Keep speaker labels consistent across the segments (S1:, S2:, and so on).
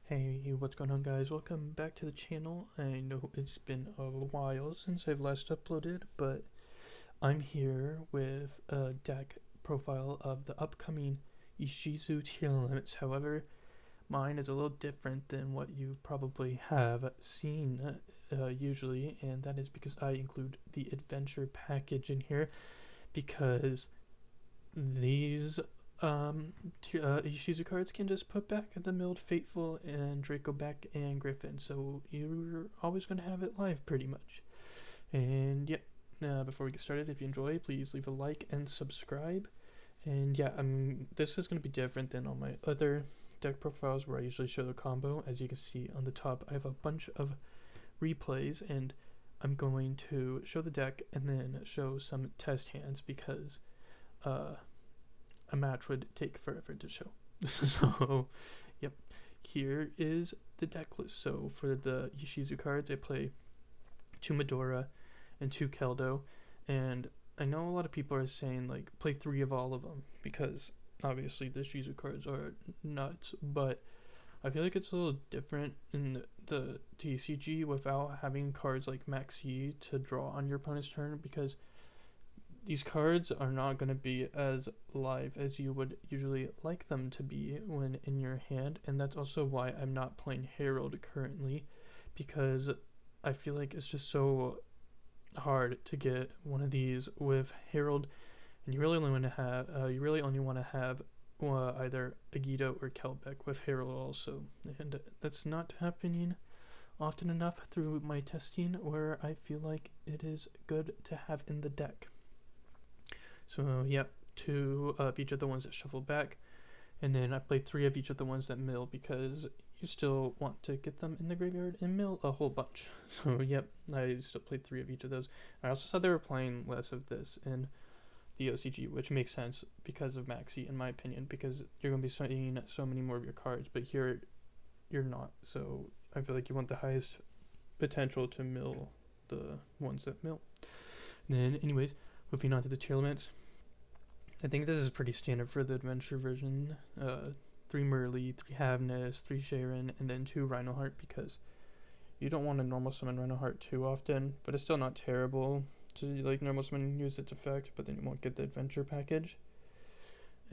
S1: Hey, what's going on, guys? Welcome back to the channel. I know it's been a while since I've last uploaded, but I'm here with a deck profile of the upcoming Ishizu Tearlaments. However, mine is a little different than what you probably have seen usually, and that is because I include the adventure package in here because these Ishizu cards can just put back the milled Fateful and Draco back and Griffin, so you're always going to have it live pretty much. And yeah, before we get started, if you enjoy, please leave a like and subscribe. And yeah, this is going to be different than all my other deck profiles where I usually show the combo. As you can see on the top, I have a bunch of replays, and I'm going to show the deck and then show some test hands because a match would take forever to show. So, yep, here is the deck list. So for the Ishizu cards, I play 2 Medora and 2 Keldo, and I know a lot of people are saying like play 3 of all of them because obviously the Ishizu cards are nuts, but I feel like it's a little different in the TCG without having cards like Maxi to draw on your opponent's turn, because these cards are not going to be as live as you would usually like them to be when in your hand, and that's also why I'm not playing Herald currently, because I feel like it's just so hard to get one of these with Herald, and you really only want to have either Agito or Kelbeck with Herald also, and that's not happening often enough through my testing where I feel like it is good to have in the deck. So yeah, 2 of each of the ones that shuffle back, and then I play 3 of each of the ones that mill because you still want to get them in the graveyard and mill a whole bunch. So yep, I still played 3 of each of those. I also saw they were playing less of this in the OCG, which makes sense because of Maxi in my opinion, because you're going to be seeing so many more of your cards, but here you're not. So I feel like you want the highest potential to mill the ones that mill. And then anyways, moving on to the Tearlaments. I think this is pretty standard for the adventure version. 3 Merly, 3 Havness, 3 Sharon, and then 2 Rhinoheart, because you don't want to normal summon Rhinoheart too often, but it's still not terrible to like normal summon and use its effect, but then you won't get the adventure package.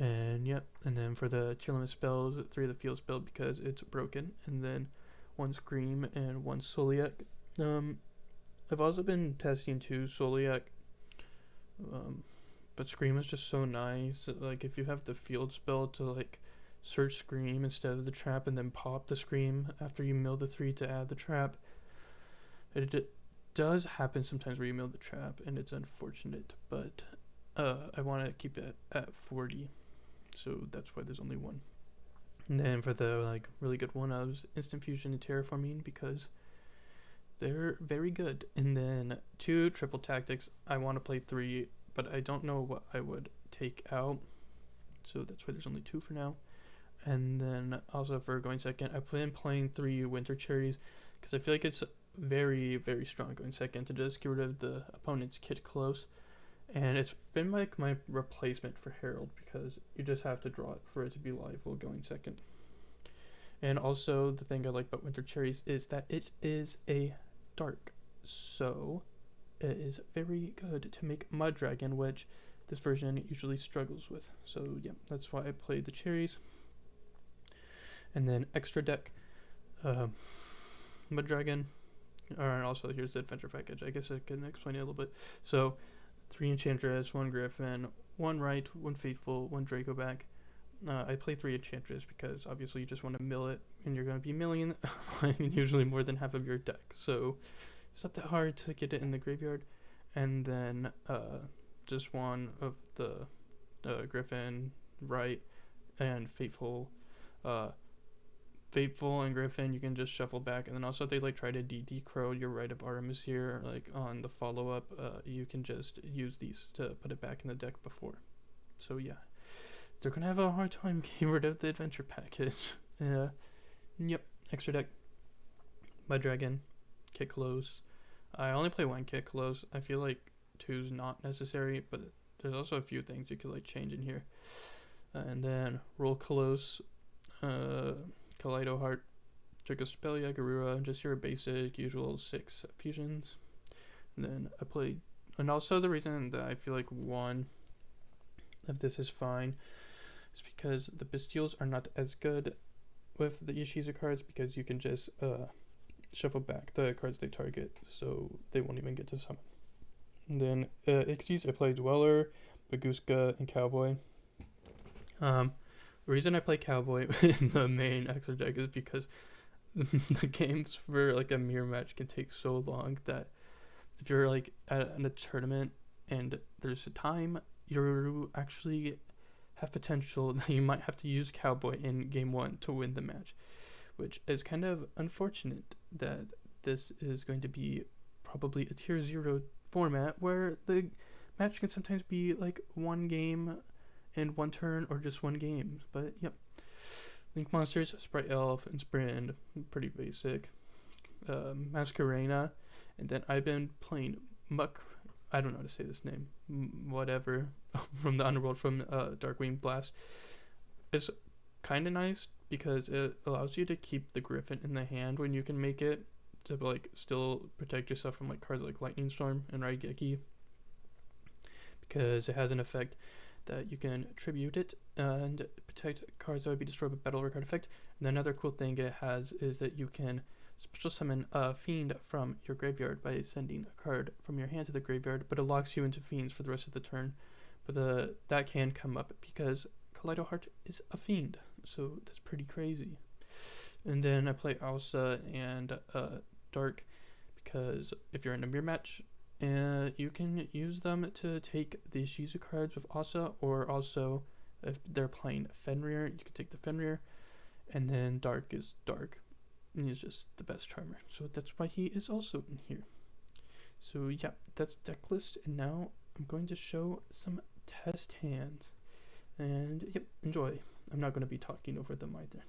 S1: And yep, and then for the Tearlament spells, 3 of the field spell because it's broken, and then 1 Scream and 1 Soliac. I've also been testing 2 Soliac. But Scream is just so nice. Like if you have the field spell to like search Scream instead of the trap and then pop the Scream after you mill the 3 to add the trap. It does happen sometimes where you mill the trap and it's unfortunate, but I want to keep it at 40. So that's why there's only 1. And then for the like really good one, I was Instant Fusion and Terraforming because they're very good. And then 2 Triple Tactics. I want to play 3, but I don't know what I would take out, so that's why there's only 2 for now. And then also for going second, I plan playing 3 Winter Cherries because I feel like it's very, very strong going second to just get rid of the opponent's kit close, and it's been like my replacement for Herald because you just have to draw it for it to be live while going second. And also the thing I like about Winter Cherries is that it is a dark, so it is very good to make Mud Dragon, which this version usually struggles with. So yeah, that's why I played the cherries. And then extra deck, Mud Dragon. And also here's the adventure package. I guess I can explain it a little bit. So 3 Enchantress, 1 Griffin, 1 Right, 1 Fateful, 1 Draco back. I play 3 Enchantress because obviously you just want to mill it, and you're going to be milling usually more than half of your deck. So it's not that hard to get it in the graveyard. And then just 1 of the Griffin, Right, and Fateful. Fateful and Griffin you can just shuffle back, and then also if they like try to DD Crow your Right of Artemis here, like on the follow-up, you can just use these to put it back in the deck before. So yeah, they're gonna have a hard time getting rid of the adventure package. Yep, extra deck, Mud Dragon, Kit Close. I only play 1 Kit Close. I feel like 2's not necessary, but there's also a few things you could like change in here. And then Roll Close, Kaleido Heart, Strigospelia, Garura, just your basic usual 6 fusions. And then I played, and also the reason that I feel like one of this is fine is because the Bestials are not as good with the Ishizu cards, because you can just shuffle back the cards they target, so they won't even get to summon. And then Ixies, I play Dweller, Baguska, and Cowboy. The reason I play Cowboy in the main extra deck is because the games for like a mirror match can take so long that if you're like at a tournament and there's a time, you actually have potential that you might have to use Cowboy in game 1 to win the match, which is kind of unfortunate that this is going to be probably a tier 0 format where the match can sometimes be like 1 game and 1 turn, or just 1 game. But yep, Link monsters, Sprite Elf and Sprint, pretty basic. Masquerena, and then I've been playing Muck, I don't know how to say this name, whatever, from the Underworld, from Darkwing Blast. It's kind of nice because it allows you to keep the Griffin in the hand when you can make it, to like still protect yourself from like cards like Lightning Storm and Raigeki, because it has an effect that you can tribute it and protect cards that would be destroyed with battle card effect. And another cool thing it has is that you can special summon a fiend from your graveyard by sending a card from your hand to the graveyard, but it locks you into fiends for the rest of the turn. But that can come up because Kaleido Heart is a fiend, so that's pretty crazy. And then I play Alsa and Dark, because if you're in a mirror match, you can use them to take the Ishizu cards with Asa, or also if they're playing Fenrir, you can take the Fenrir. And then Dark is Dark, and he's just the best charmer, so that's why he is also in here. So yeah, that's deck list, and now I'm going to show some test hands, and yep, enjoy. I'm not going to be talking over them either.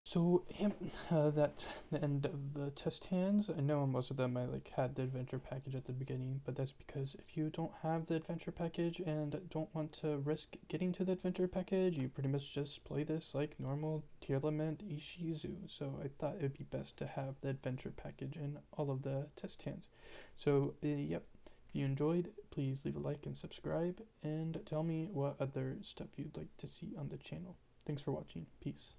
S1: So that's the end of the test hands. I know most of them I had the adventure package at the beginning, but that's because if you don't have the adventure package and don't want to risk getting to the adventure package, you pretty much just play this like normal Tearlament Ishizu. So I thought it'd be best to have the adventure package in all of the test hands. So yep, if you enjoyed, please leave a like and subscribe, and tell me what other stuff you'd like to see on the channel. Thanks for watching. Peace.